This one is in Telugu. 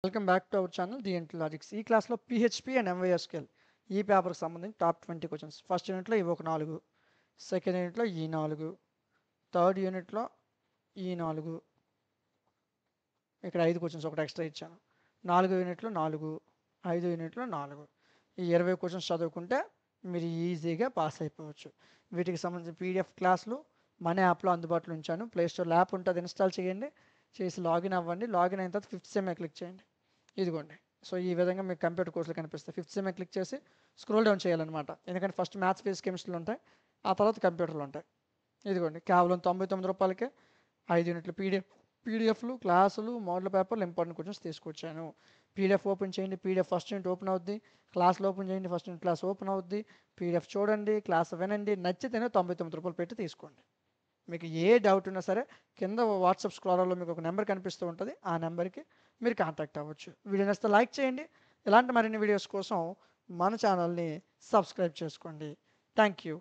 Welcome back to our channel the ent logics. ఈ క్లాస్లో పిహెచ్పి అండ్ ఎంవైఎస్క్యూఎల్ ఈ పేపర్కి సంబంధించి టాప్ 20 క్వశ్చన్స్. ఫస్ట్ యూనిట్లో ఇవి ఒక 4, సెకండ్ యూనిట్లో ఈ 4, థర్డ్ యూనిట్లో ఈ 4, ఇక్కడ 5 క్వశ్చన్స్ ఒకటి ఎక్స్ట్రా ఇచ్చాను. 4 యూనిట్లో 4, 5 యూనిట్లో 4. ఈ 20 క్వశ్చన్స్ చదువుకుంటే మీరు ఈజీగా పాస్ అయిపోవచ్చు. వీటికి సంబంధించిన పీడిఎఫ్ క్లాసులు మన యాప్లో అందుబాటులో ఉంచాను. ప్లేస్టోర్లో యాప్ ఉంటుంది, ఇన్స్టాల్ చేయండి, చేసి లాగిన్ అవ్వండి. లాగిన్ అయిన తర్వాత 5th సెమ్ క్లిక్ చేయండి. ఇదిగోండి. సో ఈ విధంగా మీకు కంప్యూటర్ కోర్సులు కనిపిస్తాయి. 5th సెమ్ క్లిక్ చేసి స్క్రోల్ డౌన్ చేయాలన్నమాట. ఎందుకంటే ఫస్ట్ మ్యాథ్స్, ఫిజిక్స్, కెమిస్ట్రీలు ఉంటాయి, ఆ తర్వాత కంప్యూటర్లు ఉంటాయి. ఇదిగోండి, కేవలం 99 రూపాయలకే 5 యూనిట్లు పీడిఎఫ్లు, క్లాసులు, మోడల్ పేపర్లు, ఇంపార్టెంట్ క్వశ్చన్స్ తీసుకొచ్చాను. పీడిఎఫ్ ఓపెన్ చేయండి, పీడిఎఫ్ ఫస్ట్ యూనిట్ ఓపెన్ అవుద్ది. క్లాసులు ఓపెన్ చేయండి, ఫస్ట్ యూనిట్ క్లాస్ ఓపెన్ అవుద్ది. పీడిఎఫ్ చూడండి, క్లాస్ వినండి, నచ్చితేనే 99 రూపాయలు పెట్టి తీసుకోండి. మీకు ఏ డౌట్ ఉన్నా సరే కింద వాట్సాప్ స్క్రోలర్లో మీకు ఒక నెంబర్ కనిపిస్తూ ఉంటుంది, ఆ నెంబర్కి మీరు కాంటాక్ట్ అవ్వచ్చు. వీడియో నచ్చితే లైక్ చేయండి. ఇలాంటి మరిన్ని వీడియోస్ కోసం మన ఛానల్ని సబ్స్క్రైబ్ చేసుకోండి. Thank you.